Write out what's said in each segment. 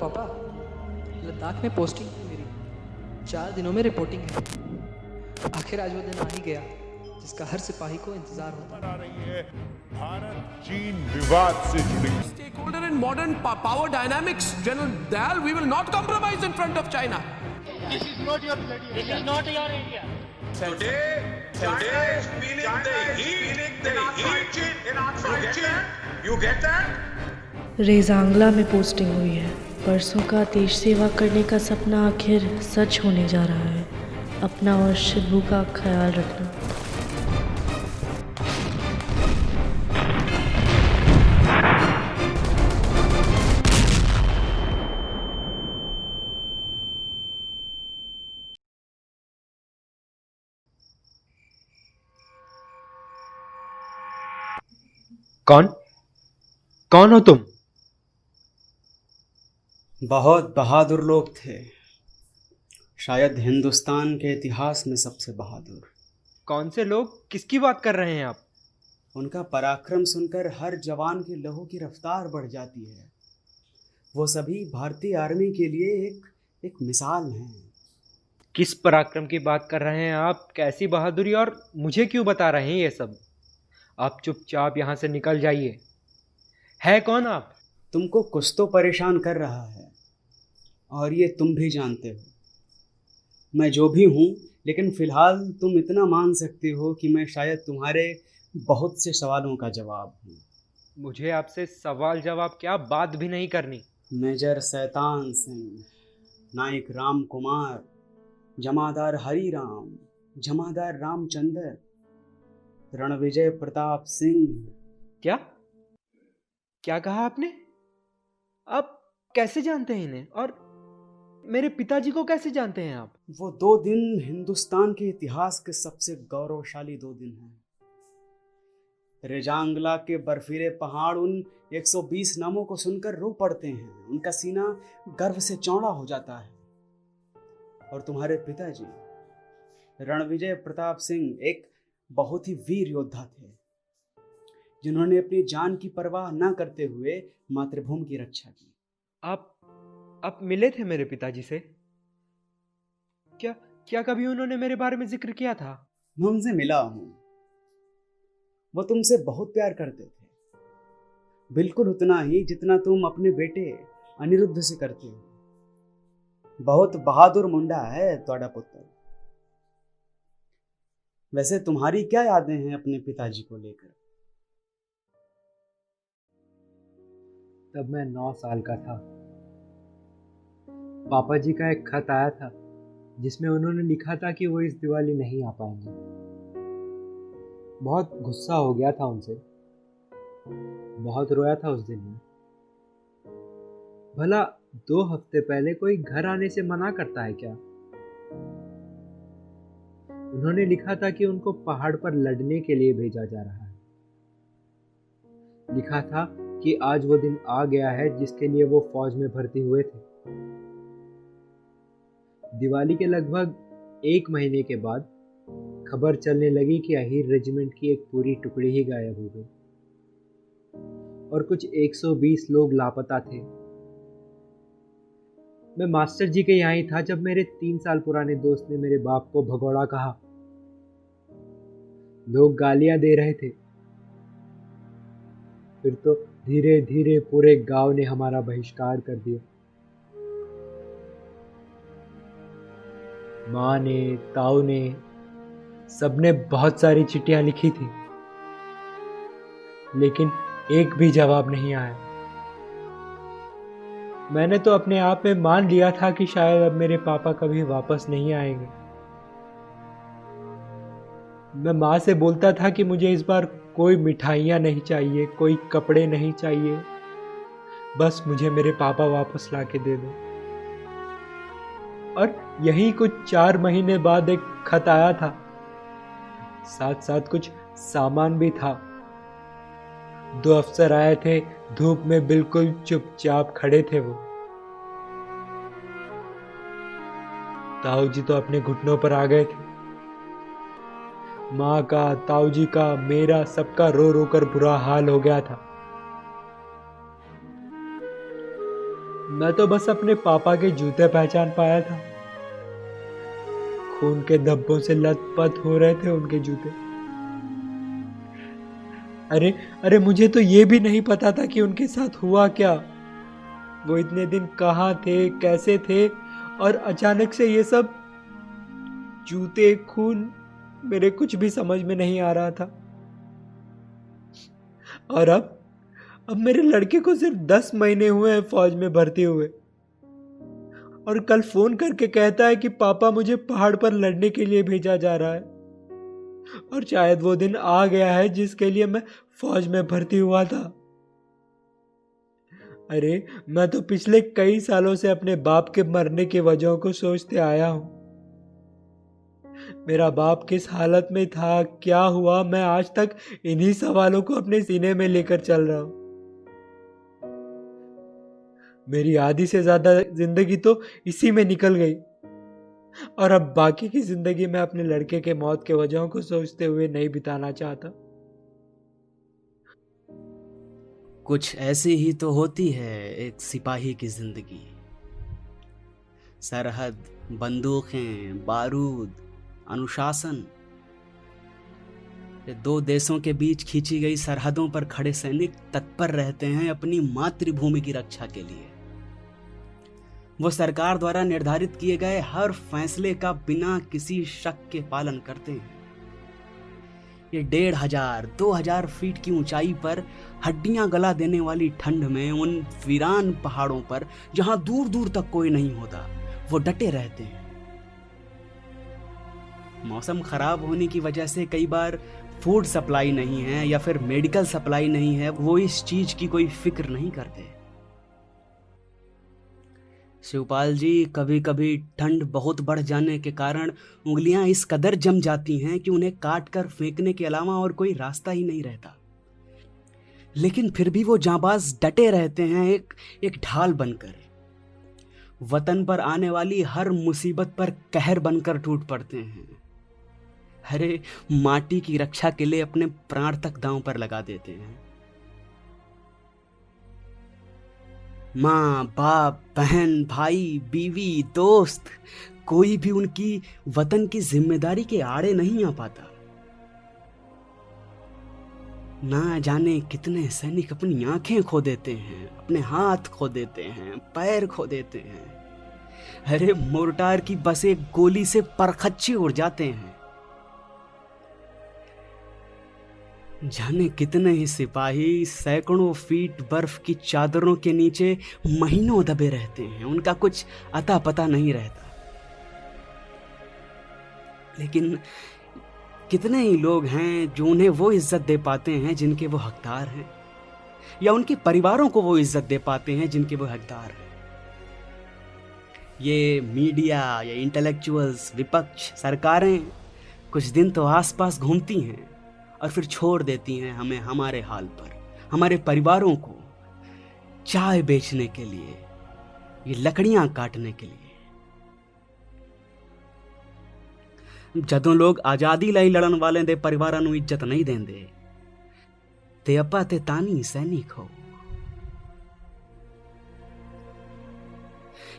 पापा, लद्दाख में पोस्टिंग थी मेरी, 4 दिनों में रिपोर्टिंग है। आखिर आज वो दिन आ ही गया जिसका हर सिपाही को इंतजार होता। आ रही है भारत चीन विवाद से जुड़ी Stakeholder in modern power dynamics, General Dayal, we will not compromise in front of China. This is not your area. Today, China is feeling the heat in outside China. You get that? Rezang La में posting हुई है। परसों का देश सेवा करने का सपना आखिर सच होने जा रहा है। अपना और शिबू का ख्याल रखना। कौन कौन हो तुम? बहुत बहादुर लोग थे, शायद हिंदुस्तान के इतिहास में सबसे बहादुर। कौन से लोग? किसकी बात कर रहे हैं आप? उनका पराक्रम सुनकर हर जवान के लहू की रफ्तार बढ़ जाती है। वो सभी भारतीय आर्मी के लिए एक मिसाल हैं। किस पराक्रम की बात कर रहे हैं आप? कैसी बहादुरी? और मुझे क्यों बता रहे हैं ये सब? आप चुपचाप यहाँ से निकल जाइए। है कौन आप? तुमको कुछ तो परेशान कर रहा है और ये तुम भी जानते हो। मैं जो भी हूँ, लेकिन फिलहाल तुम इतना मान सकते हो कि मैं शायद तुम्हारे बहुत से सवालों का जवाब हूँ। मुझे आपसे सवाल जवाब क्या, बात भी नहीं करनी। मेजर शैतान सिंह, नायक राम कुमार, जमादार हरी राम, जमादार रामचंद्र, रणविजय प्रताप सिंह। क्या क्या कहा आपने? आप कैसे जानते हैं इन्हें? और मेरे पिताजी को कैसे जानते हैं आप? वो 2 दिन हिंदुस्तान के इतिहास के सबसे गौरवशाली 2 दिन हैं। रेजांगला के बर्फीले पहाड़ उन 120 नामों को सुनकर रो पड़ते हैं। उनका सीना गर्व से चौड़ा हो जाता है। और तुम्हारे पिताजी रणविजय प्रताप सिंह एक बहुत ही वीर योद्धा थे, जिन्होंने अपनी जान की परवाह न करते हुए मातृभूमि की रक्षा की। आप मिले थे मेरे पिताजी से? क्या कभी उन्होंने मेरे बारे में जिक्र किया था? मैं उनसे मिला हूं। वो तुमसे बहुत प्यार करते थे, बिल्कुल उतना ही जितना तुम अपने बेटे अनिरुद्ध से करते हो। बहुत बहादुर मुंडा है तुम्हारा पुत्र। वैसे तुम्हारी क्या यादें हैं अपने पिताजी को लेकर? तब मैं 9 साल का था। पापा जी का एक खत आया था जिसमें उन्होंने लिखा था कि वो इस दिवाली नहीं आ पाएंगे। बहुत गुस्सा हो गया था उनसे, बहुत रोया था उस दिन में। भला 2 हफ्ते पहले कोई घर आने से मना करता है क्या? उन्होंने लिखा था कि उनको पहाड़ पर लड़ने के लिए भेजा जा रहा है। लिखा था कि आज वो दिन आ गया है जिसके लिए वो फौज में भर्ती हुए थे। दिवाली के लगभग 1 महीने के बाद खबर चलने लगी कि अहीर रेजिमेंट की एक पूरी टुकड़ी ही गायब हो गई और कुछ 120 लोग लापता थे। मैं मास्टर जी के यहाँ ही था जब मेरे 3 साल पुराने दोस्त ने मेरे बाप को भगोड़ा कहा। लोग गालियां दे रहे थे। फिर तो धीरे धीरे पूरे गांव ने हमारा बहिष्कार कर दिया। माँ ने, ताऊ ने, सबने बहुत सारी चिट्ठियां लिखी थी, लेकिन एक भी जवाब नहीं आया। मैंने तो अपने आप में मान लिया था कि शायद अब मेरे पापा कभी वापस नहीं आएंगे। मैं माँ से बोलता था कि मुझे इस बार कोई मिठाइयाँ नहीं चाहिए, कोई कपड़े नहीं चाहिए, बस मुझे मेरे पापा वापस ला के दे दो। और यही कुछ 4 महीने बाद एक खत आया था, साथ साथ कुछ सामान भी था। 2 अफसर आए थे, धूप में बिल्कुल चुपचाप खड़े थे वो। ताऊ जी तो अपने घुटनों पर आ गए थे। माँ का, ताऊ जी का, मेरा, सबका रो रो कर बुरा हाल हो गया था। मैं तो बस अपने पापा के जूते पहचान पाया था। खून के धब्बों से लथपथ हो रहे थे उनके जूते। अरे मुझे तो ये भी नहीं पता था कि उनके साथ हुआ क्या। वो इतने दिन कहाँ थे, कैसे थे, और अचानक से ये सब जूते, खून, मेरे कुछ भी समझ में नहीं आ रहा था। और अब मेरे लड़के को सिर्फ 10 महीने हुए हैं फौज में भर्ती हुए, और कल फोन करके कहता है कि पापा मुझे पहाड़ पर लड़ने के लिए भेजा जा रहा है, और शायद वो दिन आ गया है जिसके लिए मैं फौज में भर्ती हुआ था। अरे मैं तो पिछले कई सालों से अपने बाप के मरने की वजहों को सोचते आया हूं। मेरा बाप किस हालत में था, क्या हुआ, मैं आज तक इन्हीं सवालों को अपने सीने में लेकर चल रहा हूं। मेरी आधी से ज्यादा जिंदगी तो इसी में निकल गई, और अब बाकी की जिंदगी मैं अपने लड़के के मौत के वजहों को सोचते हुए नहीं बिताना चाहता। कुछ ऐसी ही तो होती है एक सिपाही की जिंदगी। सरहद, बंदूकें, बारूद, अनुशासन। ये 2 देशों के बीच खींची गई सरहदों पर खड़े सैनिक तत्पर रहते हैं अपनी मातृभूमि की रक्षा के लिए। वो सरकार द्वारा निर्धारित किए गए हर फैसले का बिना किसी शक के पालन करते हैं। ये 1500-2000 फीट की ऊंचाई पर हड्डियां गला देने वाली ठंड में उन वीरान पहाड़ों पर जहां दूर दूर तक कोई नहीं होता, वो डटे रहते हैं। मौसम खराब होने की वजह से कई बार फूड सप्लाई नहीं है या फिर मेडिकल सप्लाई नहीं है, वो इस चीज की कोई फिक्र नहीं करते। शिवपाल जी, कभी कभी ठंड बहुत बढ़ जाने के कारण उंगलियां इस कदर जम जाती हैं कि उन्हें काट कर फेंकने के अलावा और कोई रास्ता ही नहीं रहता। लेकिन फिर भी वो जांबाज डटे रहते हैं एक ढाल बनकर। वतन पर आने वाली हर मुसीबत पर कहर बनकर टूट पड़ते हैं। अरे माटी की रक्षा के लिए अपने प्राण तक दांव पर लगा देते हैं। माँ, बाप, बहन, भाई, बीवी, दोस्त, कोई भी उनकी वतन की जिम्मेदारी के आड़े नहीं आ पाता। ना जाने कितने सैनिक अपनी आंखें खो देते हैं, अपने हाथ खो देते हैं, पैर खो देते हैं। अरे मोर्टार की बस एक गोली से परखच्चे उड़ जाते हैं। जाने कितने ही सिपाही सैकड़ों फीट बर्फ की चादरों के नीचे महीनों दबे रहते हैं, उनका कुछ अता पता नहीं रहता। लेकिन कितने ही लोग हैं जो उन्हें वो इज्जत दे पाते हैं जिनके वो हकदार हैं, या उनके परिवारों को वो इज्जत दे पाते हैं जिनके वो हकदार हैं। ये मीडिया या इंटेलेक्चुअल्स, विपक्ष, सरकारें कुछ दिन तो आसपास घूमती हैं और फिर छोड़ देती हैं हमें हमारे हाल पर, हमारे परिवारों को चाय बेचने के लिए, ये लकड़ियां काटने के लिए। जदों लोग आजादी लाई लड़न वाले दे परिवारां नूं इज्जत नहीं देंदे, ते अपा ते तानी सैनिक हो।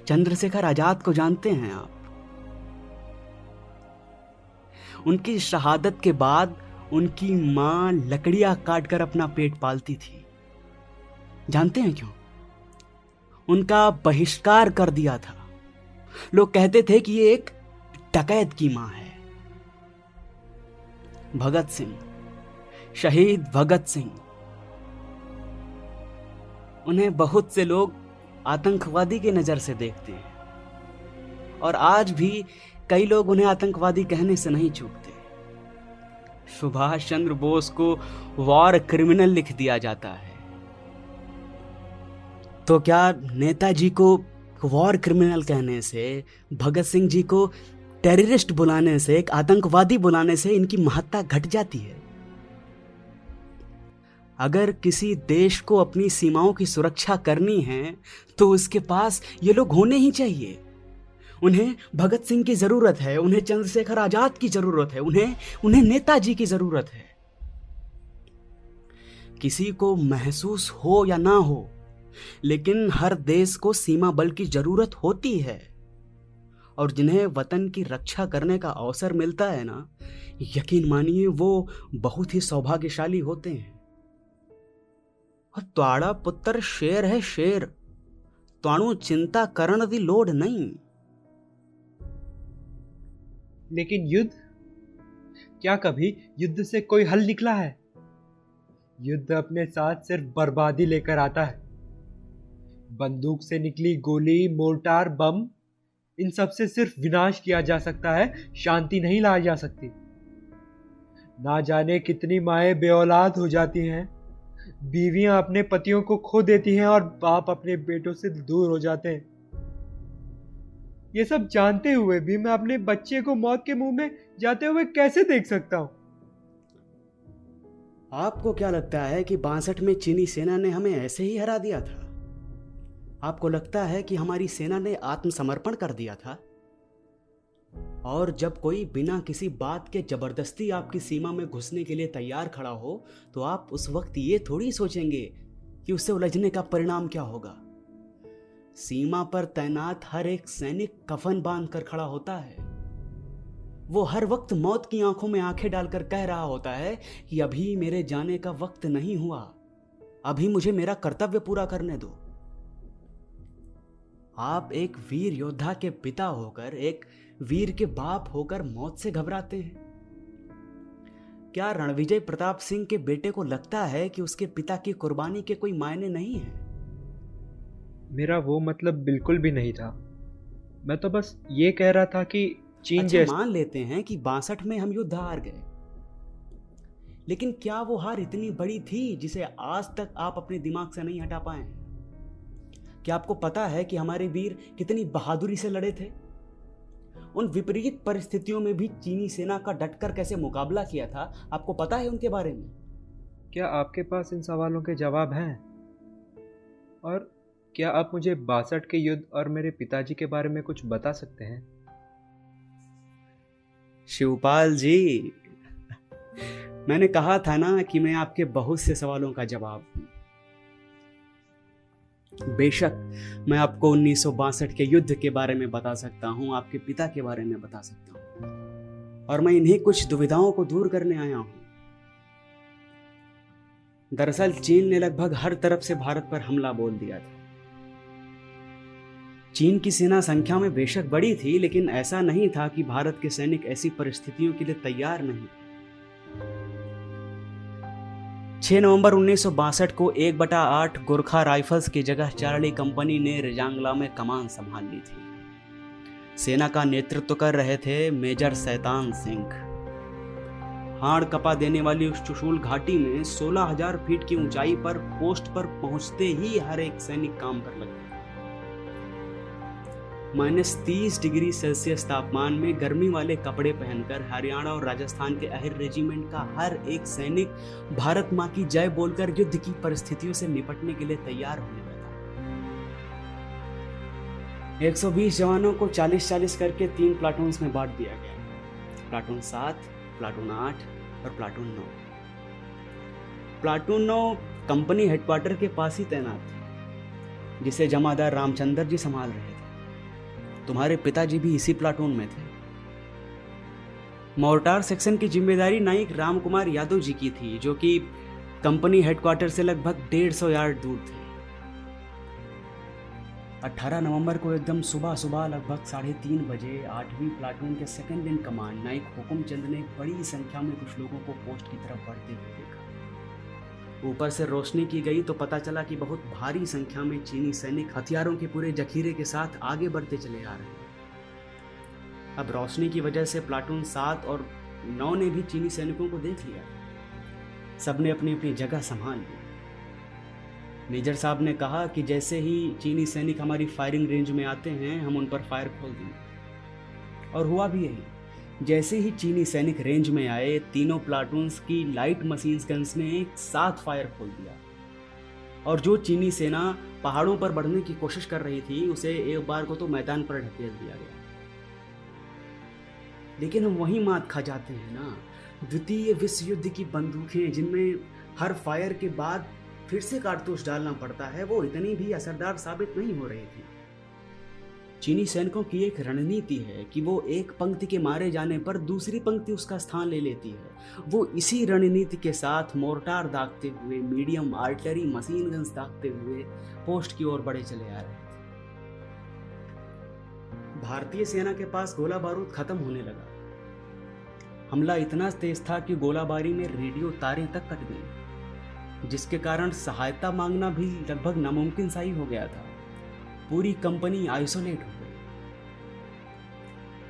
चंद्रशेखर आजाद को जानते हैं आप? उनकी शहादत के बाद उनकी मां लकड़ियां काटकर अपना पेट पालती थी। जानते हैं क्यों? उनका बहिष्कार कर दिया था। लोग कहते थे कि ये एक डकैत की मां है। भगत सिंह, शहीद भगत सिंह, उन्हें बहुत से लोग आतंकवादी की नजर से देखते हैं, और आज भी कई लोग उन्हें आतंकवादी कहने से नहीं चूकते। सुभाष चंद्र बोस को वॉर क्रिमिनल लिख दिया जाता है, तो क्या नेताजी को वॉर क्रिमिनल कहने से, भगत सिंह जी को टेररिस्ट बुलाने से, एक आतंकवादी बुलाने से इनकी महत्ता घट जाती है? अगर किसी देश को अपनी सीमाओं की सुरक्षा करनी है तो उसके पास ये लोग होने ही चाहिए। उन्हें भगत सिंह की जरूरत है, उन्हें चंद्रशेखर आजाद की जरूरत है, उन्हें नेताजी की जरूरत है। किसी को महसूस हो या ना हो, लेकिन हर देश को सीमा बल की जरूरत होती है, और जिन्हें वतन की रक्षा करने का अवसर मिलता है ना, यकीन मानिए वो बहुत ही सौभाग्यशाली होते हैं। और त्वाड़ा पुत्र शेर है शेर, त्वाणु चिंता करण दी लोड नहीं। लेकिन युद्ध, क्या कभी युद्ध से कोई हल निकला है? युद्ध अपने साथ सिर्फ बर्बादी लेकर आता है। बंदूक से निकली गोली, मोर्टार, बम, इन सब से सिर्फ विनाश किया जा सकता है, शांति नहीं लाई जा सकती। ना जाने कितनी माएं बेऔलाद हो जाती हैं, बीवियां अपने पतियों को खो देती हैं और बाप अपने बेटों से दूर हो जाते हैं। ये सब जानते हुए भी मैं अपने बच्चे को मौत के मुंह में जाते हुए कैसे देख सकता हूं? आपको क्या लगता है कि 62 में चीनी सेना ने हमें ऐसे ही हरा दिया था? आपको लगता है कि हमारी सेना ने आत्मसमर्पण कर दिया था? और जब कोई बिना किसी बात के जबरदस्ती आपकी सीमा में घुसने के लिए तैयार खड़ा हो, तो आप उस वक्त ये थोड़ी सोचेंगे कि उससे उलझने का परिणाम क्या होगा। सीमा पर तैनात हर एक सैनिक कफन बांध कर खड़ा होता है। वो हर वक्त मौत की आंखों में आंखें डालकर कह रहा होता है कि अभी मेरे जाने का वक्त नहीं हुआ, अभी मुझे मेरा कर्तव्य पूरा करने दो। आप एक वीर योद्धा के पिता होकर, एक वीर के बाप होकर मौत से घबराते हैं? क्या रणविजय प्रताप सिंह के बेटे को लगता है कि उसके पिता की कुर्बानी के कोई मायने नहीं है? मेरा वो मतलब बिल्कुल भी नहीं था। मैं तो बस ये कह रहा था कि चीन जैसे मान लेते हैं कि 62 में हम युद्ध हार गए, लेकिन क्या वो हार इतनी बड़ी थी जिसे आज तक आप अपने दिमाग से नहीं हटा पाए? क्या आपको पता है कि हमारे वीर कितनी बहादुरी से लड़े थे? उन विपरीत परिस्थितियों में भी चीनी सेना का डटकर कैसे मुकाबला किया था, आपको पता है उनके बारे में? क्या आपके पास इन सवालों के जवाब हैं? और क्या आप मुझे 62 के युद्ध और मेरे पिताजी के बारे में कुछ बता सकते हैं? शिवपाल जी, मैंने कहा था ना कि मैं आपके बहुत से सवालों का जवाब दूं। बेशक मैं आपको 1962 के युद्ध के बारे में बता सकता हूं, आपके पिता के बारे में बता सकता हूं, और मैं इन्हीं कुछ दुविधाओं को दूर करने आया हूं। दरअसल चीन ने लगभग हर तरफ से भारत पर हमला बोल दिया था। चीन की सेना संख्या में बेशक बड़ी थी, लेकिन ऐसा नहीं था कि भारत के सैनिक ऐसी परिस्थितियों के लिए तैयार नहीं थे। 6 नवंबर 1962 को 1/8 गोरखा राइफल्स की जगह चार्ली कंपनी ने रजांगला में कमान संभाल ली थी। सेना का नेतृत्व कर रहे थे मेजर शैतान सिंह। हाड़ कपा देने वाली उस चुशूल घाटी में 16,000 फीट की ऊंचाई पर पोस्ट पर पहुंचते ही हर एक सैनिक काम पर लग गया। -30 डिग्री सेल्सियस तापमान में गर्मी वाले कपड़े पहनकर हरियाणा और राजस्थान के अहिर रेजिमेंट का हर एक सैनिक भारत मां की जय बोलकर युद्ध की परिस्थितियों से निपटने के लिए तैयार होने लगा। 120 जवानों को 40-40 करके 3 प्लाटून्स में बांट दिया गया। प्लाटून 7, प्लाटून 8 और प्लाटून 9। प्लाटून 9 कंपनी हेडक्वार्टर के पास ही तैनात थी, जिसे जमादार रामचंद्र जी संभाल रहे थे। तुम्हारे पिताजी भी इसी प्लाटून में थे। मोर्टार सेक्शन की जिम्मेदारी नाइक राम कुमार यादव जी की थी, जो कि कंपनी हेडक्वार्टर से लगभग 150 यार्ड दूर थे। 18 नवंबर को एकदम सुबह लगभग 3:30 बजे 8वीं प्लाटून के second in command Naik Hukumchand ने बड़ी संख्या में कुछ लोगों को पोस्ट की तरफ बढ़ते हुए देखा। ऊपर से रोशनी की गई तो पता चला कि बहुत भारी संख्या में चीनी सैनिक हथियारों के पूरे जखीरे के साथ आगे बढ़ते चले आ रहे हैं। अब रोशनी की वजह से प्लाटून 7 और 9 ने भी चीनी सैनिकों को देख लिया। सबने अपनी अपनी जगह संभाल ली। मेजर साहब ने कहा कि जैसे ही चीनी सैनिक हमारी फायरिंग रेंज में आते हैं, हम उन पर फायर खोल देंगे। और हुआ भी यही। जैसे ही चीनी सैनिक रेंज में आए, तीनों प्लाटून्स की लाइट मशीन गन्स ने एक साथ फायर खोल दिया, और जो चीनी सेना पहाड़ों पर बढ़ने की कोशिश कर रही थी, उसे एक बार को तो मैदान पर ढकेल दिया गया। लेकिन हम वहीं मात खा जाते हैं ना। द्वितीय विश्व युद्ध की बंदूकें, जिनमें हर फायर के बाद फिर से कारतूस डालना पड़ता है, वो इतनी भी असरदार साबित नहीं हो रही थी। चीनी सैनिकों की एक रणनीति है कि वो एक पंक्ति के मारे जाने पर दूसरी पंक्ति उसका स्थान ले लेती है। वो इसी रणनीति के साथ मोर्टार दागते हुए, मीडियम आर्टिलरी मशीन गन्स दागते हुए पोस्ट की ओर बढ़े चले आ रहे थे। भारतीय सेना के पास गोला बारूद खत्म होने लगा। हमला इतना तेज था कि गोलाबारी में रेडियो तारें तक कट गई, जिसके कारण सहायता मांगना भी लगभग नामुमकिन सा ही हो गया था। पूरी कंपनी आइसोलेट हो गई।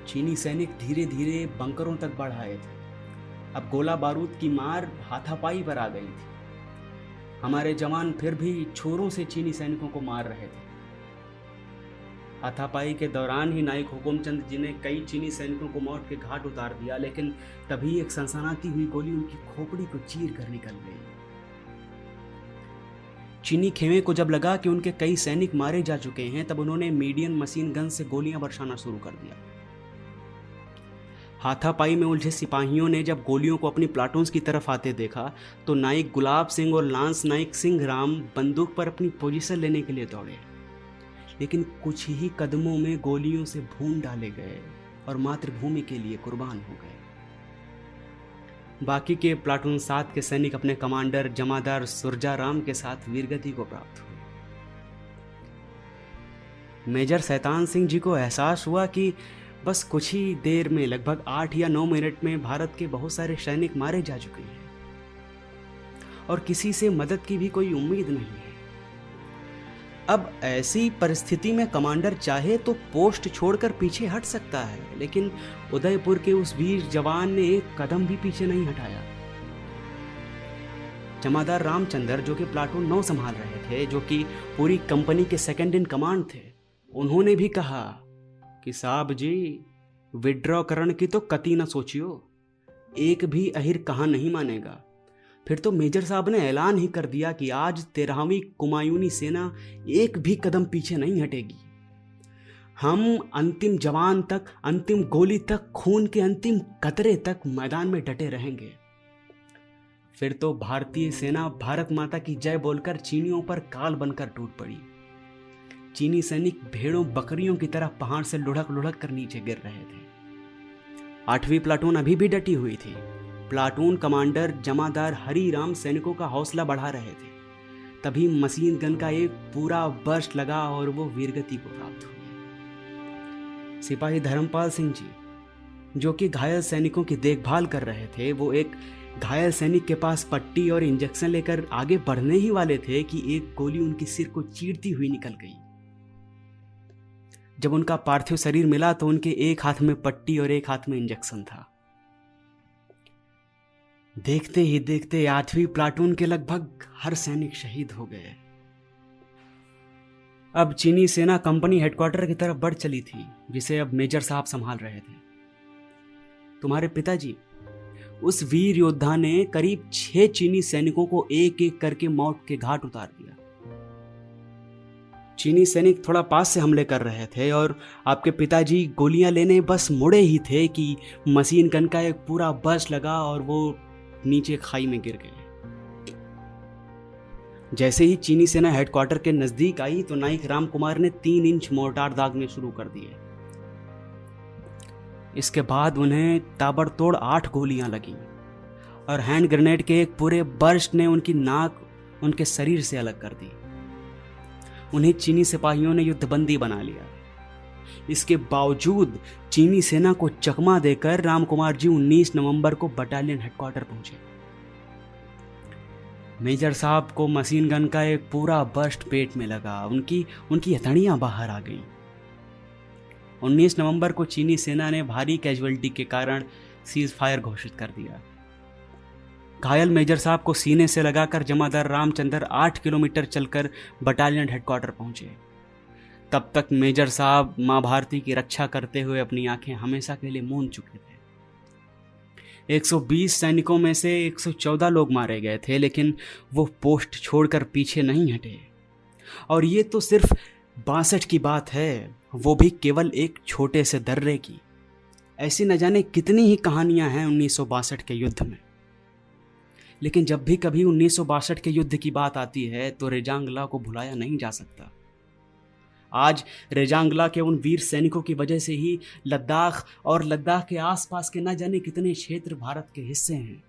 चीनी सैनिक धीरे धीरे बंकरों तक बढ़ आए थे। अब गोला बारूद की मार हाथापाई पर आ गई थी। हमारे जवान फिर भी छोरों से चीनी सैनिकों को मार रहे थे। हाथापाई के दौरान ही नायक हुकुमचंद जी ने कई चीनी सैनिकों को मौत के घाट उतार दिया, लेकिन तभी एक सनसनाती हुई गोली उनकी खोपड़ी को चीर कर निकल गई। चीनी खेमे को जब लगा कि उनके कई सैनिक मारे जा चुके हैं, तब उन्होंने मीडियम मशीन गन से गोलियां बरसाना शुरू कर दिया। हाथापाई में उलझे सिपाहियों ने जब गोलियों को अपनी प्लाटून्स की तरफ आते देखा, तो नाइक गुलाब सिंह और लांस नाइक सिंह राम बंदूक पर अपनी पोजीशन लेने के लिए दौड़े, लेकिन कुछ ही कदमों में गोलियों से भून डाले गए और मातृभूमि के लिए कुर्बान हो गए। बाकी के प्लाटून 7 के सैनिक अपने कमांडर जमादार सुरजाराम के साथ वीरगति को प्राप्त हुए। मेजर शैतान सिंह जी को एहसास हुआ कि बस कुछ ही देर में, लगभग 8 या 9 मिनट में भारत के बहुत सारे सैनिक मारे जा चुके हैं और किसी से मदद की भी कोई उम्मीद नहीं है। अब ऐसी परिस्थिति में कमांडर चाहे तो पोस्ट छोड़कर पीछे हट सकता है, लेकिन उदयपुर के उस वीर जवान ने एक कदम भी पीछे नहीं हटाया। जमादार रामचंद्र, जो कि प्लाटून 9 संभाल रहे थे, जो कि पूरी कंपनी के सेकंड इन कमांड थे, उन्होंने भी कहा कि साहब जी, विड्रॉ करने की तो कती ना सोचियो, एक भी अहिर कहाँ नहीं मानेगा। फिर तो मेजर साहब ने ऐलान ही कर दिया कि आज 13वीं कुमायूनी सेना एक भी कदम पीछे नहीं हटेगी। हम अंतिम जवान तक, अंतिम गोली तक, खून के अंतिम कतरे तक मैदान में डटे रहेंगे। फिर तो भारतीय सेना भारत माता की जय बोलकर चीनियों पर काल बनकर टूट पड़ी। चीनी सैनिक भेड़ों बकरियों की तरह पहाड़ से लुढ़क लुढ़क कर नीचे गिर रहे थे। 8वीं प्लाटून अभी भी डटी हुई थी। प्लाटून कमांडर जमादार हरिराम सैनिकों का हौसला बढ़ा रहे थे। तभी मशीन गन का एक पूरा बर्स्ट लगा और वो वीरगति को प्राप्त हुए। सिपाही धर्मपाल सिंह जी, जो कि घायल सैनिकों की देखभाल कर रहे थे, वो एक घायल सैनिक के पास पट्टी और इंजेक्शन लेकर आगे बढ़ने ही वाले थे कि एक गोली उनकी सिर को चीरती हुई निकल गई। जब उनका पार्थिव शरीर मिला तो उनके एक हाथ में पट्टी और एक हाथ में इंजेक्शन था। देखते ही देखते 8वीं प्लाटून के लगभग हर सैनिक शहीद हो गए। अब चीनी सेना कंपनी हेडक्वार्टर की तरफ बढ़ चली थी, जिसे अब मेजर साहब संभाल रहे थे। तुम्हारे पिताजी, उस वीर योद्धा ने करीब 6 चीनी सैनिकों को एक एक करके मौत के घाट उतार दिया। चीनी सैनिक थोड़ा पास से हमले कर रहे थे और आपके पिताजी गोलियां लेने बस मुड़े ही थे कि मशीन गन का एक पूरा बर्स्ट लगा और वो नीचे खाई में गिर गए। जैसे ही चीनी सेना हेडक्वार्टर के नजदीक आई तो नाइक राम कुमार ने 3 इंच मोर्टार दागने शुरू कर दिए। इसके बाद उन्हें ताबड़तोड़ 8 गोलियां लगीं और हैंड ग्रेनेड के एक पूरे बर्स्ट ने उनकी नाक उनके शरीर से अलग कर दी। उन्हें चीनी सिपाहियों ने युद्धबंदी बना लिया। इसके बावजूद चीनी सेना को चकमा देकर राम कुमार जी 19 नवंबर को बटालियन हेडक्वार्टर पहुंचे। मेजर साहब को मशीन गन का एक पूरा बर्स्ट पेट में लगा। उनकी हथेलियां बाहर आ गईं। 19 नवंबर को चीनी सेना ने भारी कैजुअलिटी के कारण सीज फायर घोषित कर दिया। घायल मेजर साहब को सीने से लगाकर जमादार रामचंद्र 8 किलोमीटर चलकर बटालियन हेडक्वार्टर पहुंचे। तब तक मेजर साहब मां भारती की रक्षा करते हुए अपनी आंखें हमेशा के लिए मूंद चुके थे। 120 सैनिकों में से 114 लोग मारे गए थे, लेकिन वो पोस्ट छोड़कर पीछे नहीं हटे। और ये तो सिर्फ 62 की बात है, वो भी केवल एक छोटे से दर्रे की। ऐसी न जाने कितनी ही कहानियां हैं 1962 के युद्ध में। लेकिन जब भी कभी 1962 के युद्ध की बात आती है तो रेजांगला को भुलाया नहीं जा सकता। आज रेजांगला के उन वीर सैनिकों की वजह से ही लद्दाख और लद्दाख के आसपास के न जाने कितने क्षेत्र भारत के हिस्से हैं।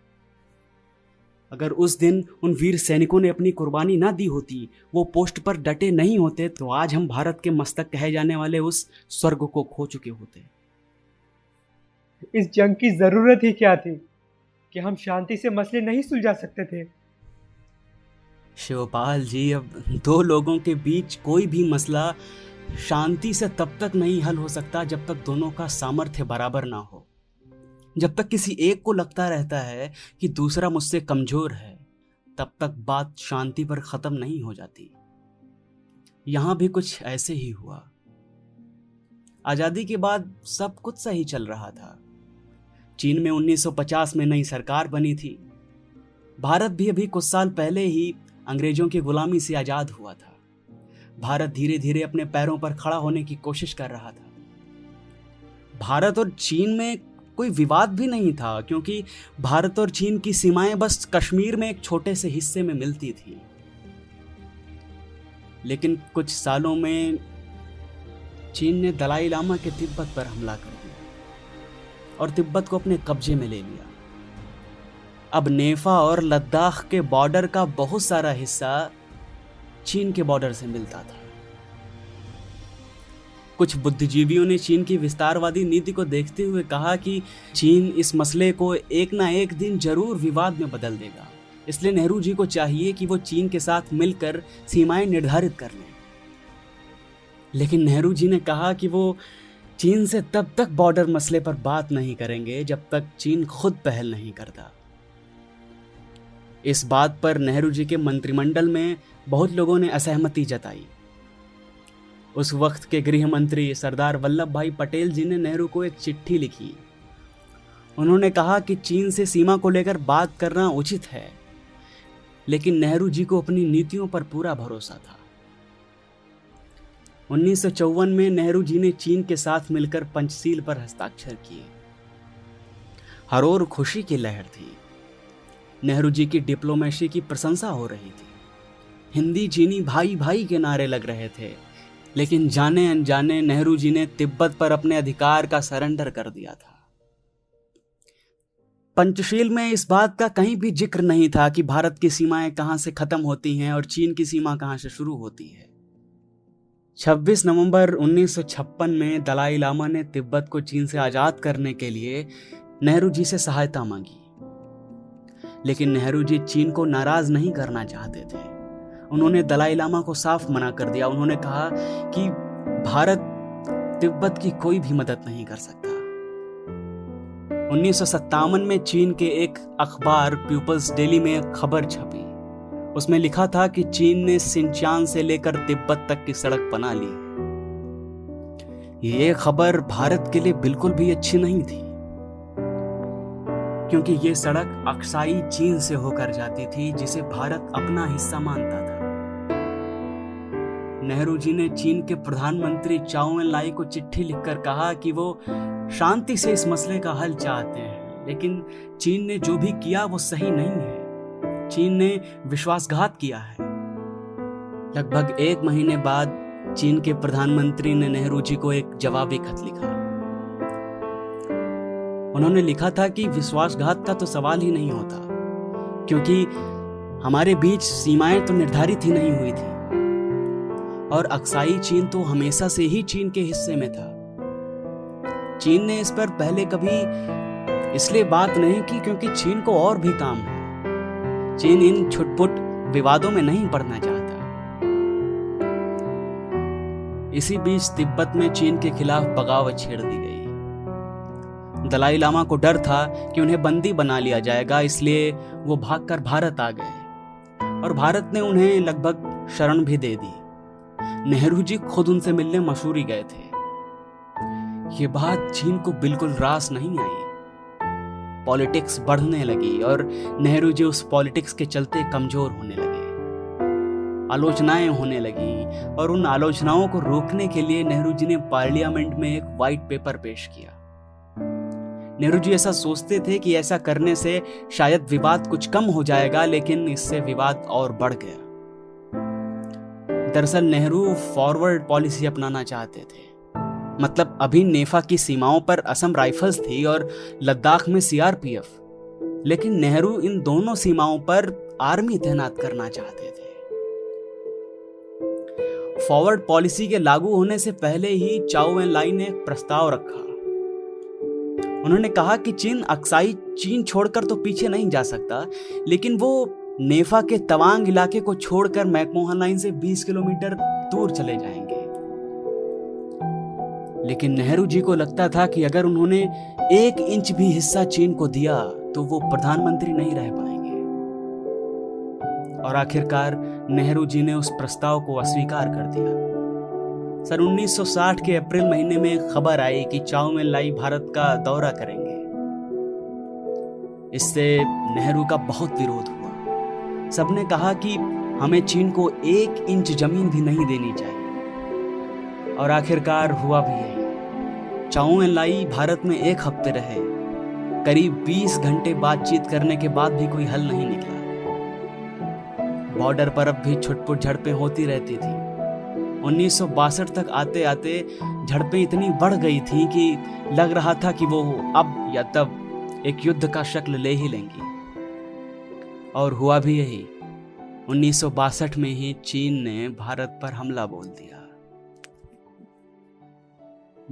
अगर उस दिन उन वीर सैनिकों ने अपनी कुर्बानी ना दी होती, वो पोस्ट पर डटे नहीं होते, तो आज हम भारत के मस्तक कहे जाने वाले उस स्वर्ग को खो चुके होते। इस जंग की जरूरत ही क्या थी कि हम शांति से मसले नहीं सुलझा सकते थे? शिवपाल जी, अब दो लोगों के बीच कोई भी मसला शांति से तब तक नहीं हल हो सकता जब तक दोनों का सामर्थ्य बराबर ना हो। जब तक किसी एक को लगता रहता है कि दूसरा मुझसे कमजोर है, तब तक बात शांति पर खत्म नहीं हो जाती। यहां भी कुछ ऐसे ही हुआ। आजादी के बाद सब कुछ सही चल रहा था। चीन में 1950 में नई सरकार बनी थी। भारत भी अभी कुछ साल पहले ही अंग्रेजों की गुलामी से आजाद हुआ था। भारत धीरे धीरे अपने पैरों पर खड़ा होने की कोशिश कर रहा था। भारत और चीन में कोई विवाद भी नहीं था, क्योंकि भारत और चीन की सीमाएं बस कश्मीर में एक छोटे से हिस्से में मिलती थी। लेकिन कुछ सालों में चीन ने दलाई लामा के तिब्बत पर हमला कर दिया और तिब्बत को अपने कब्जे में ले लिया। अब नेफा और लद्दाख के बॉर्डर का बहुत सारा हिस्सा चीन के बॉर्डर से मिलता था। कुछ बुद्धिजीवियों ने चीन की विस्तारवादी नीति को देखते हुए कहा कि चीन इस मसले को एक ना एक दिन जरूर विवाद में बदल देगा, इसलिए नेहरू जी को चाहिए कि वो चीन के साथ मिलकर सीमाएं निर्धारित कर लें। लेकिन नेहरू जी ने कहा कि वो चीन से तब तक बॉर्डर मसले पर बात नहीं करेंगे जब तक चीन खुद पहल नहीं करता। इस बात पर नेहरू जी के मंत्रिमंडल में बहुत लोगों ने असहमति जताई। उस वक्त के गृह मंत्री सरदार वल्लभ भाई पटेल जी ने नेहरू को एक चिट्ठी लिखी। उन्होंने कहा कि चीन से सीमा को लेकर बात करना उचित है, लेकिन नेहरू जी को अपनी नीतियों पर पूरा भरोसा था। 1954 में नेहरू जी ने चीन के साथ मिलकर पंचशील पर हस्ताक्षर किए। हर ओर खुशी की लहर थी। नेहरू जी की डिप्लोमेसी की प्रशंसा हो रही थी। हिंदी चीनी भाई भाई के नारे लग रहे थे। लेकिन जाने अनजाने नेहरू जी ने तिब्बत पर अपने अधिकार का सरेंडर कर दिया था। पंचशील में इस बात का कहीं भी जिक्र नहीं था कि भारत की सीमाएं कहां से खत्म होती हैं और चीन की सीमा कहां से शुरू होती है। 26 नवंबर 1956 में दलाई लामा ने तिब्बत को चीन से आजाद करने के लिए नेहरू जी से सहायता मांगी। लेकिन नेहरू जी चीन को नाराज नहीं करना चाहते थे। उन्होंने दलाई लामा को साफ मना कर दिया। उन्होंने कहा कि भारत तिब्बत की कोई भी मदद नहीं कर सकता। 1957 में चीन के एक अखबार पीपल्स डेली में एक खबर छपी। उसमें लिखा था कि चीन ने सिंचान से लेकर तिब्बत तक की सड़क बना ली। ये खबर भारत के लिए बिल्कुल भी अच्छी नहीं थी, क्योंकि ये सड़क अक्साई चीन से होकर जाती थी, जिसे भारत अपना हिस्सा मानता था। नेहरू जी ने चीन के प्रधानमंत्री चाओ एन लाई को चिट्ठी लिखकर कहा कि वो शांति से इस मसले का हल चाहते हैं, लेकिन चीन ने जो भी किया वो सही नहीं है। चीन ने विश्वासघात किया है। लगभग 1 महीने बाद चीन के प्रधानमंत्री ने नेहरू जी को एक जवाबी खत लिखा। उन्होंने लिखा था कि विश्वासघात का तो सवाल ही नहीं होता, क्योंकि हमारे बीच सीमाएं तो निर्धारित ही नहीं हुई थी और अक्साई चीन तो हमेशा से ही चीन के हिस्से में था। चीन ने इस पर पहले कभी इसलिए बात नहीं की क्योंकि चीन को और भी काम है। चीन इन छुटपुट विवादों में नहीं पड़ना चाहता। इसी बीच तिब्बत में चीन के खिलाफ बगावत छेड़ दी गई। दलाई लामा को डर था कि उन्हें बंदी बना लिया जाएगा, इसलिए वो भागकर भारत आ गए और भारत ने उन्हें लगभग शरण भी दे दी। नेहरू जी खुद उनसे मिलने मसूरी गए थे। ये बात चीन को बिल्कुल रास नहीं आई। पॉलिटिक्स बढ़ने लगी और नेहरू जी उस पॉलिटिक्स के चलते कमजोर होने लगे। आलोचनाएं होने लगी और उन आलोचनाओं को रोकने के लिए नेहरू जी ने पार्लियामेंट में एक व्हाइट पेपर पेश किया। नेहरू जी ऐसा सोचते थे कि ऐसा करने से शायद विवाद कुछ कम हो जाएगा, लेकिन इससे विवाद और बढ़ गया। दरअसल नेहरू फॉरवर्ड पॉलिसी अपनाना चाहते थे। मतलब अभी नेफा की सीमाओं पर असम राइफल्स थी और लद्दाख में सीआरपीएफ, लेकिन नेहरू इन दोनों सीमाओं पर आर्मी तैनात करना चाहते थे। फॉरवर्ड पॉलिसी के लागू होने से पहले ही चाओ एन लाई ने एक प्रस्ताव रखा। उन्होंने कहा कि चीन अक्साई चीन छोड़कर तो पीछे नहीं जा सकता, लेकिन वो नेफा के तवांग इलाके को छोड़कर मैकमोहन लाइन से 20 किलोमीटर दूर चले जाएंगे। लेकिन नेहरू जी को लगता था कि अगर उन्होंने 1 इंच भी हिस्सा चीन को दिया तो वो प्रधानमंत्री नहीं रह पाएंगे। और आखिरकार नेहरू जी ने उस प्रस्ताव को अस्वीकार कर दिया। सन 1960 के अप्रैल महीने में खबर आई कि चाओ एन लाई भारत का दौरा करेंगे। इससे नेहरू का बहुत विरोध हुआ। सबने कहा कि हमें चीन को 1 इंच जमीन भी नहीं देनी चाहिए। और आखिरकार हुआ भी यही। चाओ एन लाई भारत में 1 हफ्ते रहे। करीब 20 घंटे बातचीत करने के बाद भी कोई हल नहीं निकला। बॉर्डर पर अब भी छुटपुट झड़पें होती रहती थी। 1962 तक आते आते झड़पें इतनी बढ़ गई थी कि लग रहा था कि वो अब या तब एक युद्ध का शक्ल ले ही लेंगी। और हुआ भी यही। 1962 में ही चीन ने भारत पर हमला बोल दिया।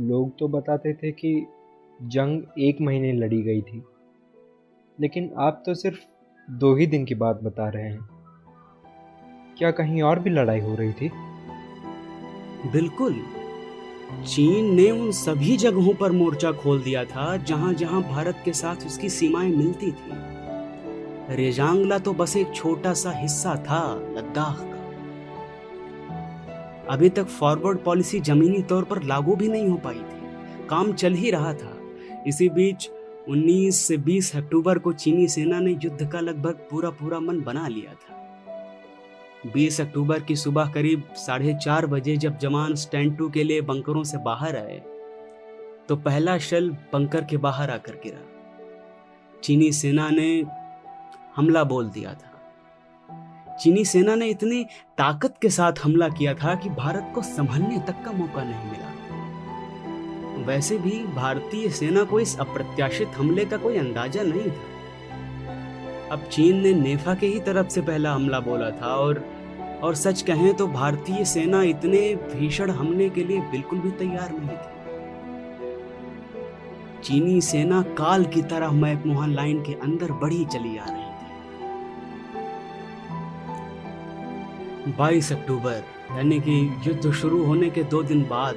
लोग तो बताते थे कि जंग 1 महीने लड़ी गई थी, लेकिन आप तो सिर्फ 2 ही दिन की बात बता रहे हैं। क्या कहीं और भी लड़ाई हो रही थी? बिल्कुल। चीन ने उन सभी जगहों पर मोर्चा खोल दिया था जहां जहां भारत के साथ उसकी सीमाएं मिलती थी। रेजांगला तो बस एक छोटा सा हिस्सा था लद्दाख का। अभी तक फॉरवर्ड पॉलिसी जमीनी तौर पर लागू भी नहीं हो पाई थी। काम चल ही रहा था। इसी बीच 19 से 20 अक्टूबर को चीनी सेना ने युद्ध का लगभग पूरा मन बना लिया था। 20 अक्टूबर की सुबह करीब 4:30 बजे जब जवान स्टैंड 2 के लिए बंकरों से बाहर आए तो पहला शेल बंकर के बाहर आकर गिरा। चीनी सेना ने हमला बोल दिया था। चीनी सेना ने इतनी ताकत के साथ हमला किया था कि भारत को संभलने तक का मौका नहीं मिला। वैसे भी भारतीय सेना को इस अप्रत्याशित हमले का कोई अंदाजा नहीं था। अब चीन ने नेफा के ही तरफ से पहला हमला बोला था और सच कहें तो भारतीय सेना इतने भीषण हमले के लिए बिल्कुल भी तैयार नहीं थी। चीनी सेना काल की तरह मैकमोहन लाइन के अंदर बढ़ी चली आ रही थी। 22 अक्टूबर यानी कि युद्ध शुरू होने के 2 दिन बाद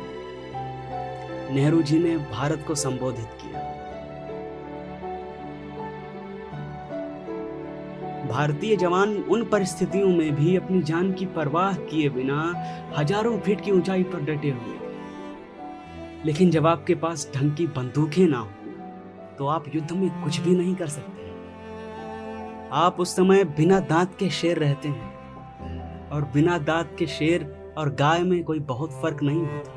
नेहरू जी ने भारत को संबोधित किया। भारतीय जवान उन परिस्थितियों में भी अपनी जान की परवाह किए बिना हजारों फीट की ऊंचाई पर डटे हुए थे। लेकिन जब आपके पास ढंग की बंदूकें ना हो तो आप युद्ध में कुछ भी नहीं कर सकते। आप उस समय बिना दांत के शेर रहते हैं और बिना दांत के शेर और गाय में कोई बहुत फर्क नहीं होता।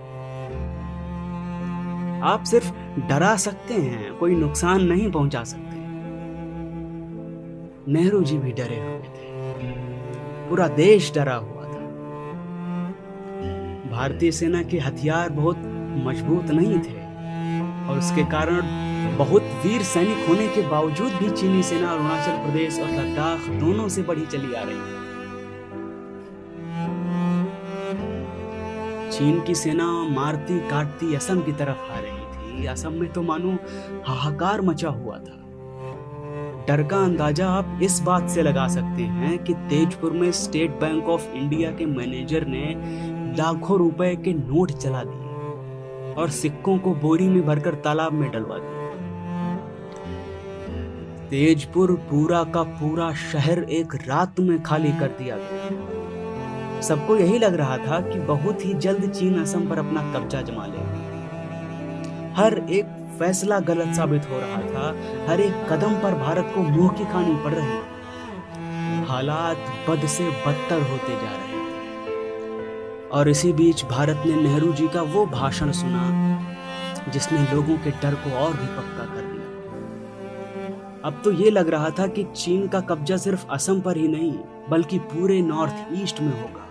आप सिर्फ डरा सकते हैं, कोई नुकसान नहीं पहुंचा सकते। नेहरू जी भी डरे हुए थे। पूरा देश डरा हुआ था। भारतीय सेना के हथियार बहुत मजबूत नहीं थे और उसके कारण बहुत वीर सैनिक होने के बावजूद भी चीनी सेना अरुणाचल प्रदेश और लद्दाख दोनों से बढ़ी चली आ रही थी। चीन की सेना मारती काटती असम की तरफ आ रही थी। असम में तो मानो हाहाकार मचा हुआ था। डर का अंदाजा आप इस बात से लगा सकते हैं कि तेजपुर में स्टेट बैंक ऑफ इंडिया के मैनेजर ने लाखों रुपए के नोट चला दिए और सिक्कों को बोरी में भरकर तालाब में डलवा दिया। तेजपुर पूरा का पूरा शहर एक रात में खाली कर दिया गया। सबको यही लग रहा था कि बहुत ही जल्द चीन असम पर अपना कब्जा जमा लेगा। हर एक फैसला गलत साबित हो रहा था। हर एक कदम पर भारत को मुंह की खानी पड़ रही थी। हालात बद से बदतर होते जा रहे थे। और इसी बीच भारत ने नेहरू जी का वो भाषण सुना जिसने लोगों के डर को और भी पक्का कर दिया। अब तो ये लग रहा था कि चीन का कब्जा सिर्फ असम पर ही नहीं बल्कि पूरे नॉर्थ ईस्ट में होगा।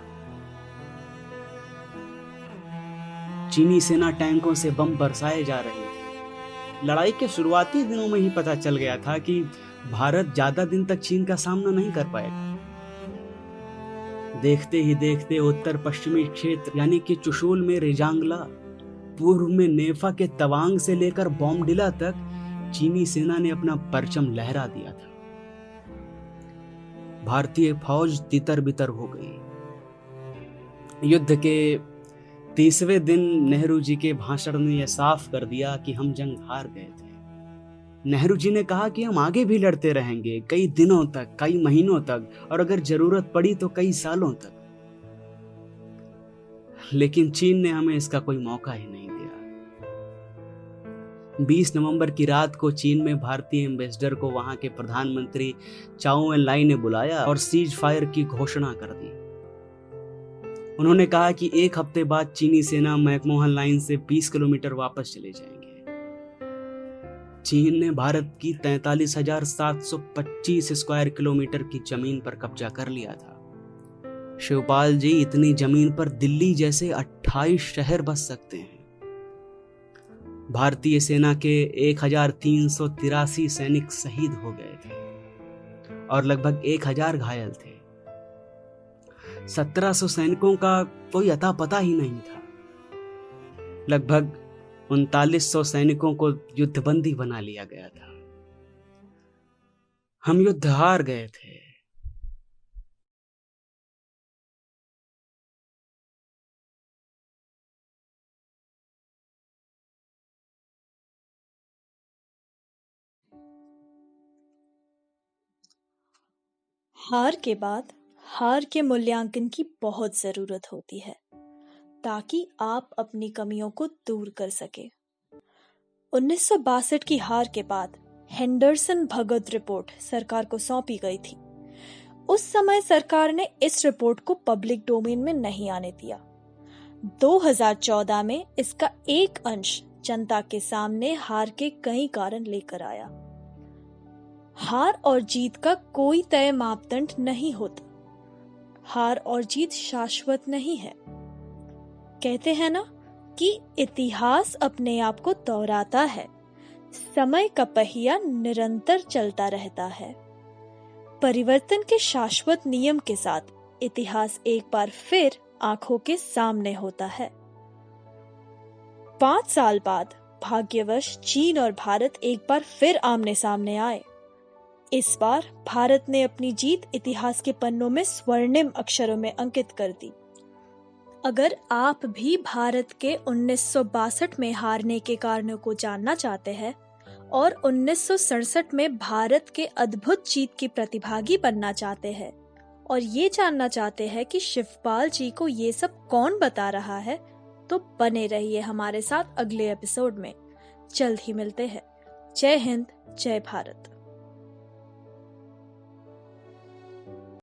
चीनी सेना टैंकों से बम बरसाए जा रही थी। लड़ाई के शुरुआती दिनों में ही पता चल गया था कि भारत ज्यादा दिन तक चीन का सामना नहीं कर पाएगा। देखते ही देखते उत्तर पश्चिमी क्षेत्र यानी कि चुशूल में रेजांगला, पूर्व में नेफा के तवांग से लेकर बॉम्डिला तक चीनी सेना ने अपना परचम लहरा दिया था। भारतीय फौज तितर बितर हो गई। युद्ध के 30वें दिन नेहरू जी के भाषण ने यह साफ कर दिया कि हम जंग हार गए थे। नेहरू जी ने कहा कि हम आगे भी लड़ते रहेंगे, कई दिनों तक, कई महीनों तक, और अगर जरूरत पड़ी तो कई सालों तक। लेकिन चीन ने हमें इसका कोई मौका ही नहीं दिया। 20 नवंबर की रात को चीन में भारतीय एम्बेसडर को वहां के प्रधानमंत्री चाओ एन लाई ने बुलाया और सीज फायर की घोषणा कर दी। उन्होंने कहा कि 1 हफ्ते बाद चीनी सेना मैकमोहन लाइन से 20 किलोमीटर वापस चले जाएंगे। चीन ने भारत की 43,725 स्क्वायर किलोमीटर की जमीन पर कब्जा कर लिया था। शिवपाल जी, इतनी जमीन पर दिल्ली जैसे 28 शहर बस सकते हैं। भारतीय सेना के 1,383 सैनिक शहीद हो गए थे और लगभग 1,000 घायल थे। 1700 सैनिकों का कोई अता पता ही नहीं था। लगभग 3900 सैनिकों को युद्धबंदी बना लिया गया था। हम युद्ध हार गए थे। हार के बाद हार के मूल्यांकन की बहुत ज़रूरत होती है ताकि आप अपनी कमियों को दूर कर सके। 1962 की हार के बाद हेंडरसन भगत रिपोर्ट सरकार को सौंपी गई थी। उस समय सरकार ने इस रिपोर्ट को पब्लिक डोमेन में नहीं आने दिया। 2014 में इसका एक अंश जनता के सामने हार के कई कारण लेकर आया। हार और जीत का कोई तय मापदंड नहीं होता। हार और जीत शाश्वत नहीं है। कहते हैं ना कि इतिहास अपने आप को दोहराता है, समय का पहिया निरंतर चलता रहता है। परिवर्तन के शाश्वत नियम के साथ इतिहास एक बार फिर आंखों के सामने होता है। 5 साल बाद भाग्यवश चीन और भारत एक बार फिर आमने सामने आए। इस बार भारत ने अपनी जीत इतिहास के पन्नों में स्वर्णिम अक्षरों में अंकित कर दी। अगर आप भी भारत के 1962 में हारने के कारणों को जानना चाहते हैं और 1967 में भारत के अद्भुत जीत की प्रतिभागी बनना चाहते हैं और ये जानना चाहते हैं कि शिवपाल जी को ये सब कौन बता रहा है, तो बने रहिए हमारे साथ अगले एपिसोड में। जल्द ही मिलते हैं। जय हिंद, जय भारत।